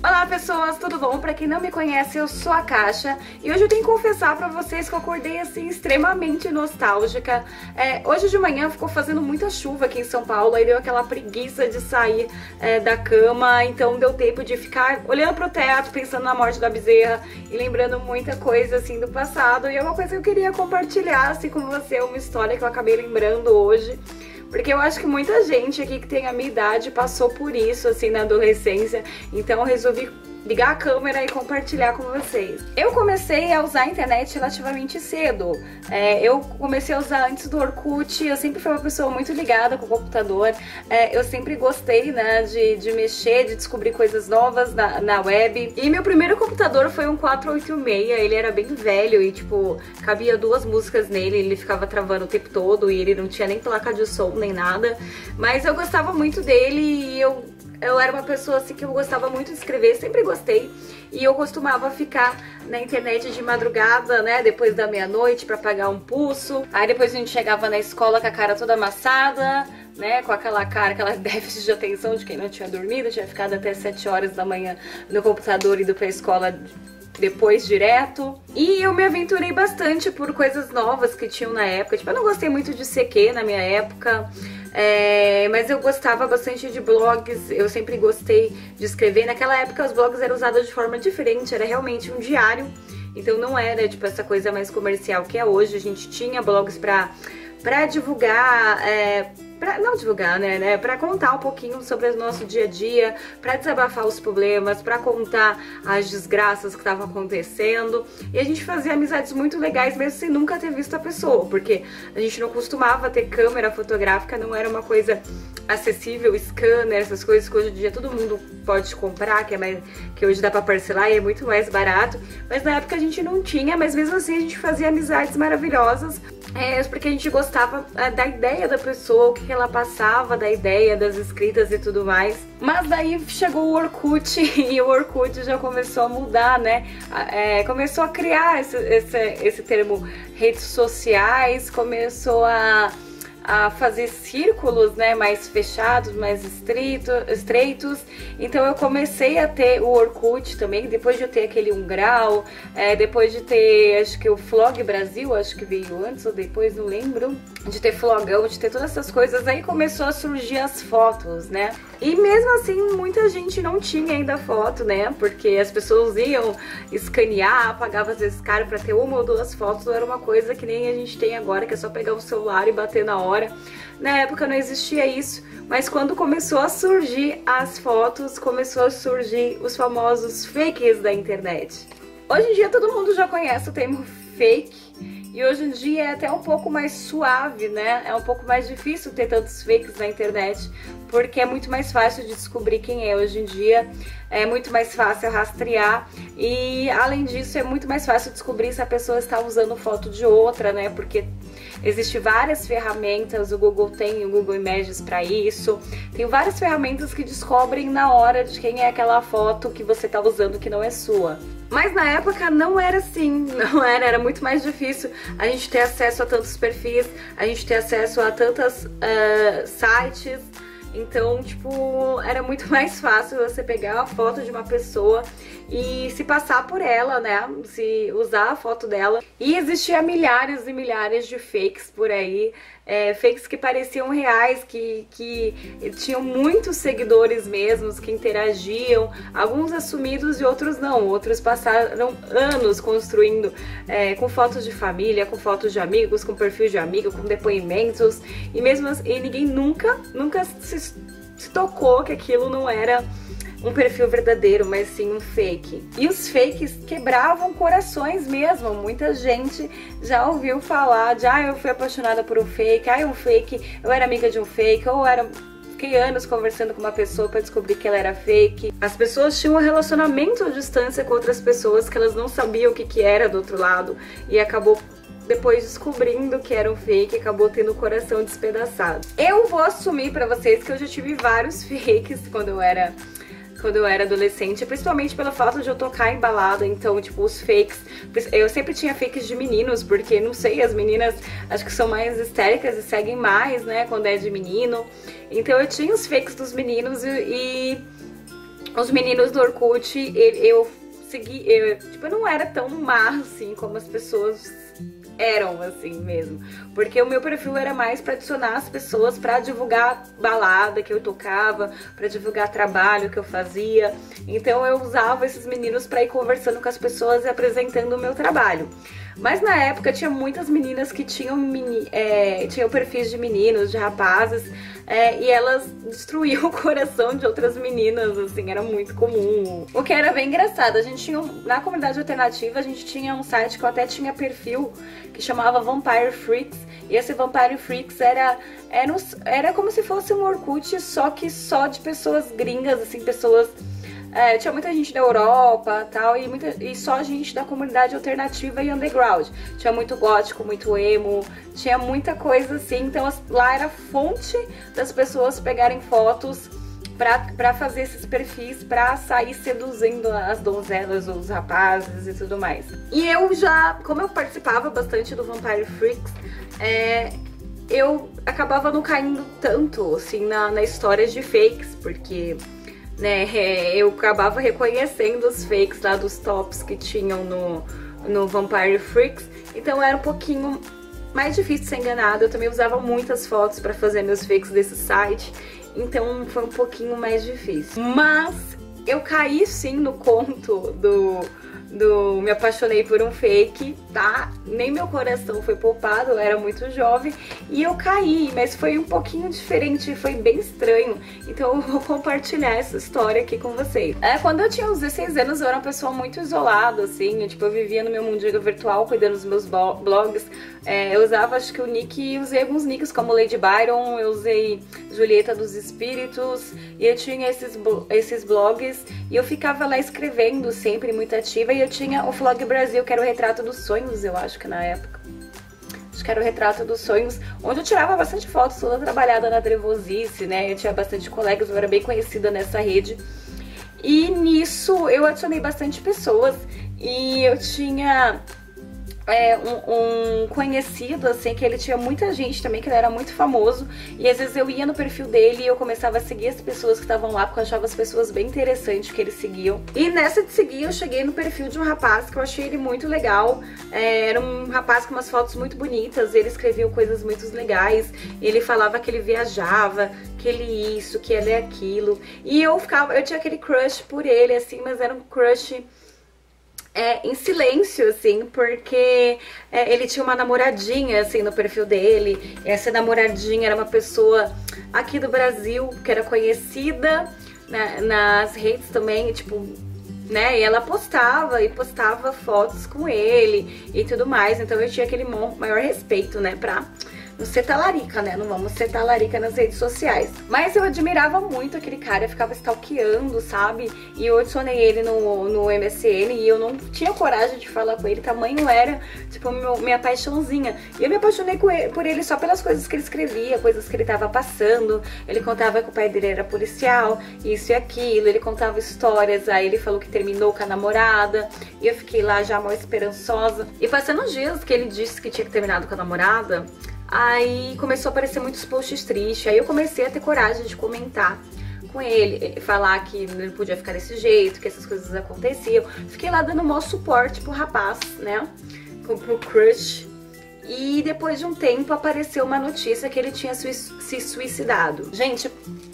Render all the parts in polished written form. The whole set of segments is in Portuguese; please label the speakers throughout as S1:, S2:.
S1: Olá pessoas, tudo bom? Pra quem não me conhece, eu sou a Caixa e hoje eu tenho que confessar pra vocês que eu acordei assim extremamente nostálgica. Hoje de manhã ficou fazendo muita chuva aqui em São Paulo, aí deu aquela preguiça de sair da cama, então deu tempo de ficar olhando pro teto, pensando na morte da bezerra e lembrando muita coisa assim do passado. E é uma coisa que eu queria compartilhar assim com você, uma história que eu acabei lembrando hoje. Porque eu acho que muita gente aqui que tem a minha idade passou por isso, assim, na adolescência. Então eu resolvi ligar a câmera e compartilhar com vocês. Eu comecei a usar a internet relativamente cedo. Eu comecei a usar antes do Orkut, eu sempre fui uma pessoa muito ligada com o computador. Eu sempre gostei, né, de mexer, de descobrir coisas novas na web. E meu primeiro computador foi um 486, ele era bem velho e, tipo, cabia 2 músicas nele, ele ficava travando o tempo todo e ele não tinha nem placa de som, nem nada. Mas eu gostava muito dele e eu era uma pessoa assim que eu gostava muito de escrever, sempre gostei. E eu costumava ficar na internet de madrugada, né, depois da meia-noite pra pagar um pulso. Aí depois a gente chegava na escola com a cara toda amassada, né, com aquela cara, aquela déficit de atenção de quem não tinha dormido, tinha ficado até 7 horas da manhã no computador e ido pra escola depois direto. E eu me aventurei bastante por coisas novas que tinham na época. Tipo, eu não gostei muito de CQ na minha época. Mas eu gostava bastante de blogs, eu sempre gostei de escrever. Naquela época os blogs eram usados de forma diferente, era realmente um diário. Então não era tipo essa coisa mais comercial que é hoje. A gente tinha blogs pra divulgar, não divulgar, né, pra contar um pouquinho sobre o nosso dia a dia, pra desabafar os problemas, pra contar as desgraças que estavam acontecendo. E a gente fazia amizades muito legais mesmo sem nunca ter visto a pessoa, porque a gente não costumava ter câmera fotográfica, não era uma coisa acessível, scanner, essas coisas que hoje em dia todo mundo pode comprar, que hoje dá pra parcelar e é muito mais barato. Mas na época a gente não tinha, mas mesmo assim a gente fazia amizades maravilhosas, porque a gente gostava da ideia da pessoa, o que ela passava, da ideia das escritas e tudo mais. Mas daí chegou o Orkut e o Orkut já começou a mudar, né? Começou a criar esse termo redes sociais, começou a fazer círculos, né, mais fechados, mais estreitos. Então eu comecei a ter o Orkut também, depois de eu ter aquele 1 Grau, depois de ter, acho que o Flog Brasil, acho que veio antes ou depois, não lembro, de ter Flogão, de ter todas essas coisas, aí começou a surgir as fotos, né? E mesmo assim, muita gente não tinha ainda foto, né? Porque as pessoas iam escanear, pagava às vezes caro pra ter 1 ou 2 fotos, não era uma coisa que nem a gente tem agora, que é só pegar o celular e bater na hora. Na época não existia isso, mas quando começou a surgir as fotos, começou a surgir os famosos fakes da internet. Hoje em dia todo mundo já conhece o termo fake, e hoje em dia é até um pouco mais suave, né? É um pouco mais difícil ter tantos fakes na internet, porque é muito mais fácil de descobrir quem é hoje em dia, é muito mais fácil rastrear e, além disso, é muito mais fácil descobrir se a pessoa está usando foto de outra, né? Porque existem várias ferramentas, o Google tem o Google Images para isso, tem várias ferramentas que descobrem na hora de quem é aquela foto que você está usando que não é sua. Mas na época não era assim, era muito mais difícil a gente ter acesso a tantos perfis, a gente ter acesso a tantos sites. Então, tipo, era muito mais fácil você pegar a foto de uma pessoa e se passar por ela, né? Se usar a foto dela. E existia milhares e milhares de fakes por aí. Fakes que pareciam reais, que tinham muitos seguidores mesmos, que interagiam. Alguns assumidos e outros não. Outros passaram anos construindo com fotos de família, com fotos de amigos, com perfil de amigo, com depoimentos. E mesmo assim, ninguém nunca se tocou que aquilo não era um perfil verdadeiro, mas sim um fake. E os fakes quebravam corações mesmo. Muita gente já ouviu falar de eu fui apaixonada por um fake, um fake, eu era amiga de um fake, ou fiquei anos conversando com uma pessoa para descobrir que ela era fake. As pessoas tinham um relacionamento à distância com outras pessoas que elas não sabiam o que era do outro lado e acabou depois descobrindo que era um fake, acabou tendo o coração despedaçado. Eu vou assumir pra vocês que eu já tive vários fakes quando eu era adolescente, principalmente pelo fato de eu tocar em balada. Então, tipo, os fakes, eu sempre tinha fakes de meninos, porque, não sei, as meninas acho que são mais histéricas e seguem mais, né, quando é de menino. Então eu tinha os fakes dos meninos e Os meninos do Orkut, eu segui, tipo, eu não era tão má assim como as pessoas eram, assim mesmo. Porque o meu perfil era mais pra adicionar as pessoas, pra divulgar balada que eu tocava, pra divulgar trabalho que eu fazia. Então eu usava esses meninos pra ir conversando com as pessoas e apresentando o meu trabalho. Mas na época tinha muitas meninas que tinham, tinham perfis de meninos, de rapazes, e elas destruíam o coração de outras meninas, assim, era muito comum. O que era bem engraçado, a gente tinha, na comunidade alternativa, a gente tinha um site que eu até tinha perfil, que chamava Vampire Freaks, e esse Vampire Freaks era como se fosse um Orkut, só que só de pessoas gringas, assim, pessoas... tinha muita gente da Europa tal, e só gente da comunidade alternativa e underground. Tinha muito gótico, muito emo, tinha muita coisa assim. Então lá era a fonte das pessoas pegarem fotos pra fazer esses perfis, pra sair seduzindo as donzelas, os rapazes e tudo mais. E eu já, como eu participava bastante do Vampire Freaks, eu acabava não caindo tanto assim na história de fakes, porque... eu acabava reconhecendo os fakes lá dos tops que tinham no Vampire Freaks, então era um pouquinho mais difícil de ser enganada. Eu também usava muitas fotos pra fazer meus fakes desse site, então foi um pouquinho mais difícil. Mas eu caí sim no conto do me apaixonei por um fake, tá? Nem meu coração foi poupado, eu era muito jovem e eu caí, mas foi um pouquinho diferente, foi bem estranho. Então eu vou compartilhar essa história aqui com vocês. Quando eu tinha uns 16 anos, eu era uma pessoa muito isolada, assim, eu vivia no meu mundinho virtual, cuidando dos meus blogs. Eu usava, acho que o nick, usei alguns nicks como Lady Byron, eu usei Julieta dos Espíritos, e eu tinha esses blogs, e eu ficava lá escrevendo sempre, muito ativa, e eu tinha o Vlog Brasil, que era o Retrato dos Sonhos, eu acho que na época. Acho que era o Retrato dos Sonhos, onde eu tirava bastante fotos, toda trabalhada na trevosice, né? Eu tinha bastante colegas, eu era bem conhecida nessa rede. E nisso eu adicionei bastante pessoas, e eu tinha... um conhecido, assim, que ele tinha muita gente também, que ele era muito famoso, e às vezes eu ia no perfil dele e eu começava a seguir as pessoas que estavam lá, porque eu achava as pessoas bem interessantes que eles seguiam. E nessa de seguir, eu cheguei no perfil de um rapaz que eu achei ele muito legal. Era um rapaz com umas fotos muito bonitas, ele escrevia coisas muito legais, ele falava que ele viajava, que ele isso, que ele é aquilo, e eu tinha aquele crush por ele, assim, mas era um crush... em silêncio, assim, porque ele tinha uma namoradinha, assim, no perfil dele. Essa namoradinha era uma pessoa aqui do Brasil, que era conhecida, né, nas redes também, tipo, né, e ela postava fotos com ele e tudo mais. Então eu tinha aquele maior respeito, né, pra... não ser talarica, né? Não vamos ser talarica nas redes sociais. Mas eu admirava muito aquele cara, eu ficava stalkeando, sabe? E eu adicionei ele no MSN e eu não tinha coragem de falar com ele, tamanho era, tipo, minha paixãozinha. E eu me apaixonei por ele só pelas coisas que ele escrevia, coisas que ele tava passando. Ele contava que o pai dele era policial, isso e aquilo, ele contava histórias, aí ele falou que terminou com a namorada, e eu fiquei lá já mal esperançosa. E passando os dias que ele disse que tinha terminado com a namorada, aí começou a aparecer muitos posts tristes, aí eu comecei a ter coragem de comentar com ele, falar que não podia ficar desse jeito, que essas coisas aconteciam. Fiquei lá dando o maior suporte pro rapaz, né, pro crush. E depois de um tempo apareceu uma notícia que ele tinha se suicidado. Gente,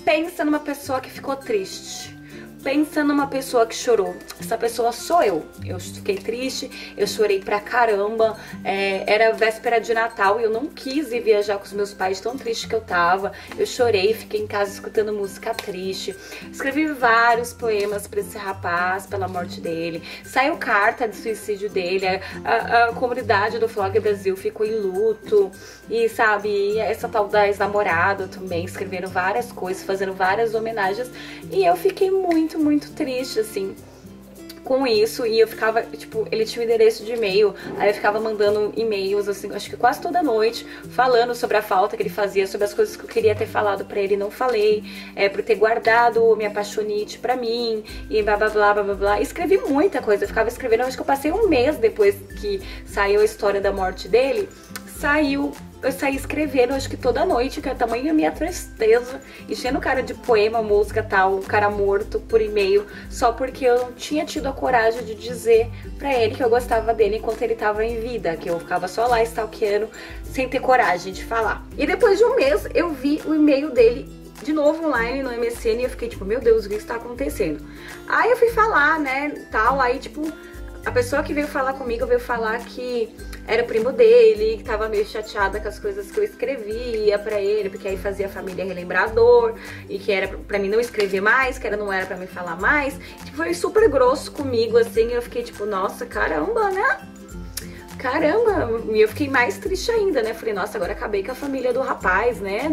S1: pensa numa pessoa que ficou triste. Pensa numa pessoa que chorou. Essa pessoa sou eu. Eu fiquei triste, eu chorei pra caramba. Era véspera de Natal e eu não quis ir viajar com os meus pais, tão triste que eu tava. Eu chorei, fiquei em casa escutando música triste. Escrevi vários poemas pra esse rapaz, pela morte dele. Saiu carta de suicídio dele. A comunidade do Vlog Brasil ficou em luto. E sabe, essa tal da ex-namorada também, escreveram várias coisas, fazendo várias homenagens. E eu fiquei muito triste, assim, com isso. E eu ficava, tipo, ele tinha um endereço de e-mail, aí eu ficava mandando e-mails, assim, acho que quase toda noite, falando sobre a falta que ele fazia, sobre as coisas que eu queria ter falado pra ele e não falei, por ter guardado minha apaixonite pra mim, e blá blá blá blá blá blá. Escrevi muita coisa, eu ficava escrevendo, acho que eu passei um mês depois que saiu a história da morte dele, saiu eu saí escrevendo, acho que toda noite, que é o tamanho da minha tristeza, enchendo o cara de poema, música, tal, o cara morto por e-mail, só porque eu não tinha tido a coragem de dizer pra ele que eu gostava dele enquanto ele tava em vida, que eu ficava só lá stalkeando, sem ter coragem de falar. E depois de um mês, eu vi o e-mail dele de novo online no MSN e eu fiquei tipo, meu Deus, o que está acontecendo? Aí eu fui falar, né, tal, aí tipo, a pessoa que veio falar comigo veio falar que era o primo dele, que tava meio chateada com as coisas que eu escrevia pra ele, porque aí fazia a família relembrar a dor, e que era pra mim não escrever mais, que não era pra mim falar mais. Tipo, foi super grosso comigo, assim, eu fiquei tipo, nossa, caramba, né? Caramba, e eu fiquei mais triste ainda, né? Falei, nossa, agora acabei com a família do rapaz, né?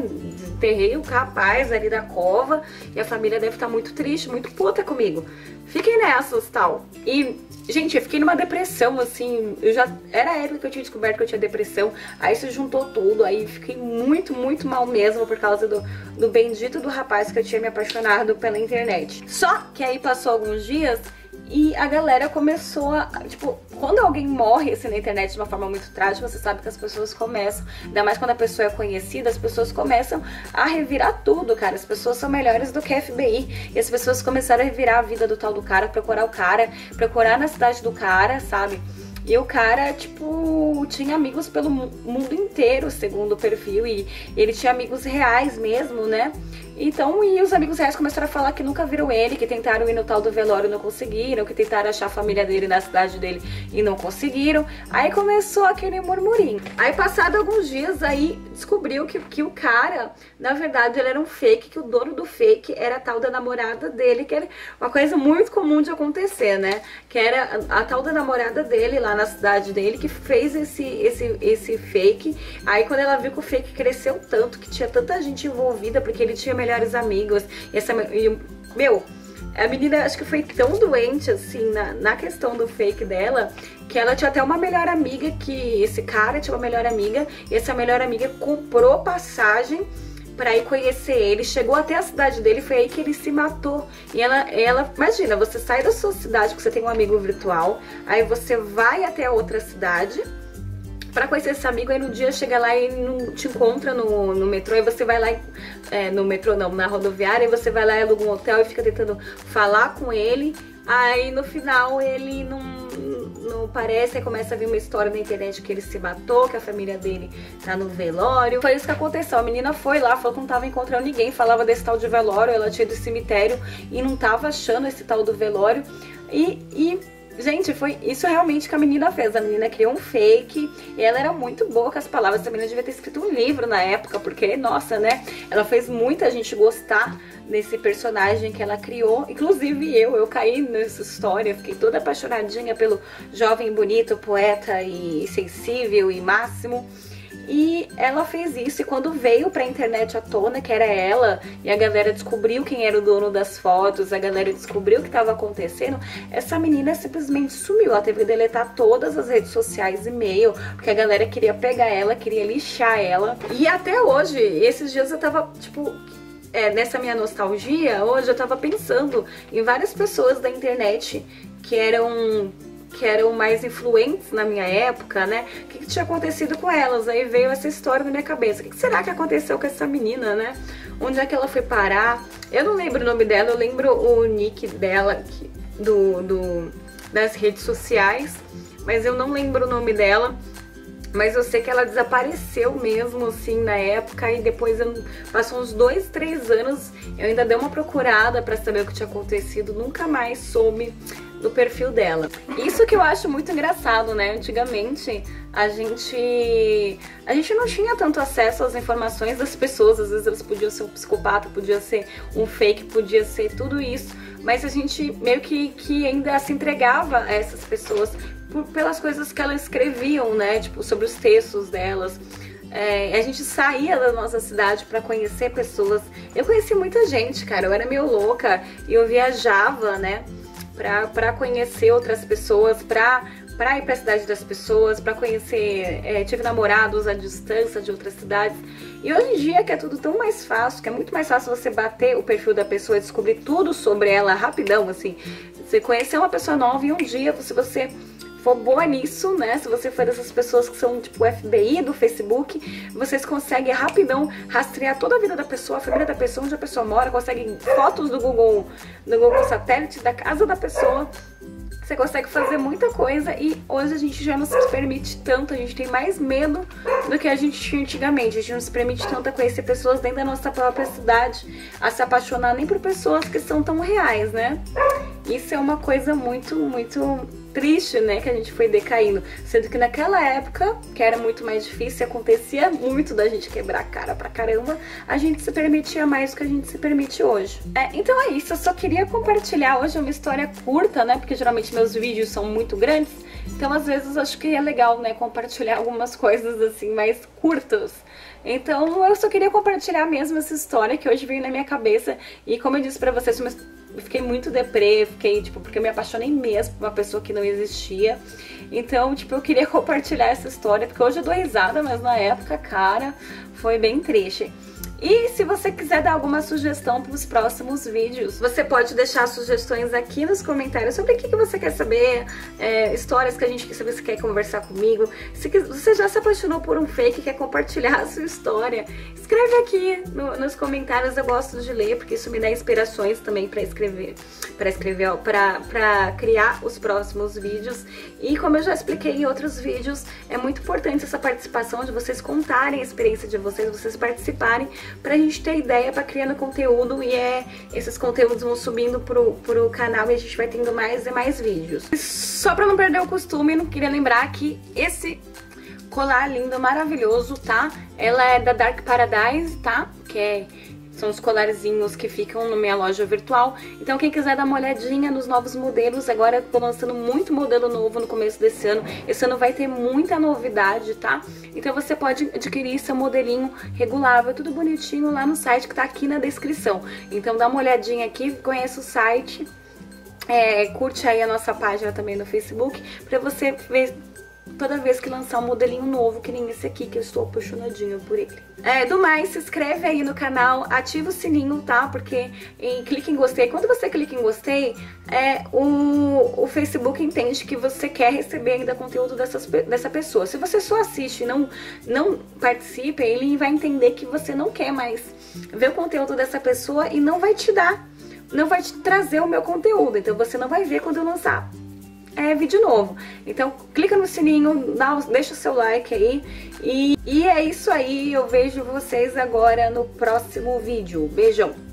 S1: Enterrei o rapaz ali da cova e a família deve estar muito triste, muito puta comigo. Fiquei nessas, tal. E, gente, eu fiquei numa depressão, assim, era a época que eu tinha descoberto que eu tinha depressão, aí se juntou tudo, aí fiquei muito, muito mal mesmo por causa do bendito do rapaz que eu tinha me apaixonado pela internet. Só que aí passou alguns dias e a galera começou a, tipo, quando alguém morre assim na internet de uma forma muito trágica, você sabe que as pessoas começam, ainda mais quando a pessoa é conhecida, as pessoas começam a revirar tudo, cara. As pessoas são melhores do que a FBI. E as pessoas começaram a revirar a vida do tal do cara, procurar o cara, procurar na cidade do cara, sabe? E o cara, tipo, tinha amigos pelo mundo inteiro, segundo o perfil, e ele tinha amigos reais mesmo, né? Então, e os amigos reais começaram a falar que nunca viram ele, que tentaram ir no tal do velório e não conseguiram, que tentaram achar a família dele na cidade dele e não conseguiram. Aí começou aquele murmurinho. Aí, passado alguns dias, aí descobriu que o cara, na verdade, ele era um fake, que o dono do fake era a tal da namorada dele, que era uma coisa muito comum de acontecer, né? Que era a tal da namorada dele lá na cidade dele, que fez esse fake. Aí, quando ela viu que o fake cresceu tanto, que tinha tanta gente envolvida, porque ele tinha melhores amigos, meu, a menina acho que foi tão doente assim na questão do fake dela, que ela tinha até uma melhor amiga, que esse cara tinha uma melhor amiga, e essa melhor amiga comprou passagem pra ir conhecer ele, chegou até a cidade dele, foi aí que ele se matou. E ela, imagina, você sai da sua cidade, que você tem um amigo virtual, aí você vai até a outra cidade pra conhecer esse amigo, aí no dia chega lá e não te encontra no metrô, e você vai lá, no metrô não, na rodoviária, e você vai lá e aluga um hotel e fica tentando falar com ele, aí no final ele não parece, aí começa a vir uma história na internet que ele se matou, que a família dele tá no velório. Foi isso que aconteceu, a menina foi lá, falou que não tava encontrando ninguém, falava desse tal de velório, ela tinha ido do cemitério e não tava achando esse tal do velório, gente, foi isso realmente que a menina fez. A menina criou um fake e ela era muito boa com as palavras. Essa menina devia ter escrito um livro na época, porque, nossa, né? Ela fez muita gente gostar desse personagem que ela criou. Inclusive eu caí nessa história, fiquei toda apaixonadinha pelo jovem bonito, poeta e sensível e máximo. E ela fez isso, e quando veio pra internet à tona que era ela, e a galera descobriu quem era o dono das fotos, a galera descobriu o que estava acontecendo, essa menina simplesmente sumiu. Ela teve que deletar todas as redes sociais, e-mail, porque a galera queria pegar ela, queria lixar ela. E até hoje, esses dias eu tava, tipo, nessa minha nostalgia, hoje eu tava pensando em várias pessoas da internet que eram mais influentes na minha época, né? O que tinha acontecido com elas? Aí veio essa história na minha cabeça. O que será que aconteceu com essa menina, né? Onde é que ela foi parar? Eu não lembro o nome dela, eu lembro o nick dela das redes sociais, mas eu não lembro o nome dela. Mas eu sei que ela desapareceu mesmo, assim, na época, e depois passou uns 2, 3 anos, eu ainda dei uma procurada pra saber o que tinha acontecido, nunca mais soube do perfil dela. Isso que eu acho muito engraçado, né? Antigamente a gente não tinha tanto acesso às informações das pessoas, às vezes elas podiam ser um psicopata, podia ser um fake, podia ser tudo isso, mas a gente meio que ainda se entregava a essas pessoas pelas coisas que elas escreviam, né? Tipo, sobre os textos delas. A gente saía da nossa cidade pra conhecer pessoas. Eu conheci muita gente, cara, eu era meio louca e eu viajava, né? Pra conhecer outras pessoas, pra ir pra cidade das pessoas, pra conhecer, tive namorados à distância de outras cidades. E hoje em dia que é tudo tão mais fácil, que é muito mais fácil você bater o perfil da pessoa e descobrir tudo sobre ela rapidão, assim. Você conhecer uma pessoa nova e um dia, se você for boa nisso, né, se você for dessas pessoas que são tipo o FBI do Facebook, vocês conseguem rapidão rastrear toda a vida da pessoa, a família da pessoa, onde a pessoa mora, conseguem fotos do Google Satélite, da casa da pessoa. Você consegue fazer muita coisa e hoje a gente já não se permite tanto, a gente tem mais medo do que a gente tinha antigamente. A gente não se permite tanto a conhecer pessoas dentro da nossa própria cidade, a se apaixonar nem por pessoas que são tão reais, né? Isso é uma coisa muito, muito triste, né, que a gente foi decaindo. Sendo que naquela época, que era muito mais difícil, acontecia muito da gente quebrar a cara pra caramba, a gente se permitia mais do que a gente se permite hoje. Então é isso, eu só queria compartilhar hoje uma história curta, né, porque geralmente meus vídeos são muito grandes, então às vezes acho que é legal, né, compartilhar algumas coisas assim mais curtas. Então eu só queria compartilhar mesmo essa história que hoje veio na minha cabeça e como eu disse pra vocês, eu fiquei muito deprê, porque eu me apaixonei mesmo por uma pessoa que não existia. Então, tipo, eu queria compartilhar essa história, porque hoje eu dou risada, mas na época, cara, foi bem triste. E se você quiser dar alguma sugestão para os próximos vídeos, você pode deixar sugestões aqui nos comentários sobre o que você quer saber, histórias que a gente quer saber, se quer conversar comigo. Se você já se apaixonou por um fake e quer compartilhar a sua história, escreve aqui nos comentários, eu gosto de ler, porque isso me dá inspirações também para criar os próximos vídeos. E como eu já expliquei em outros vídeos, é muito importante essa participação de vocês contarem a experiência de vocês participarem, pra gente ter ideia pra criando conteúdo e esses conteúdos vão subindo pro canal e a gente vai tendo mais e mais vídeos. Só pra não perder o costume, não queria lembrar que esse colar lindo, maravilhoso, tá? Ela é da Dark Paradise, tá? São os colarzinhos que ficam na minha loja virtual. Então quem quiser dar uma olhadinha nos novos modelos, agora eu tô lançando muito modelo novo no começo desse ano. Esse ano vai ter muita novidade, tá? Então você pode adquirir seu modelinho regulável, tudo bonitinho lá no site que tá aqui na descrição. Então dá uma olhadinha aqui, conheça o site, curte aí a nossa página também no Facebook, pra você ver toda vez que lançar um modelinho novo, que nem esse aqui, que eu estou apaixonadinha por ele. Do mais, se inscreve aí no canal, ativa o sininho, tá? Porque clica em gostei. Quando você clica em gostei, o Facebook entende que você quer receber ainda conteúdo dessa pessoa. Se você só assiste e não participa, ele vai entender que você não quer mais ver o conteúdo dessa pessoa e não vai te trazer o meu conteúdo. Então você não vai ver quando eu lançar vídeo novo. Então clica no sininho, deixa o seu like aí e é isso aí, eu vejo vocês agora no próximo vídeo. Beijão!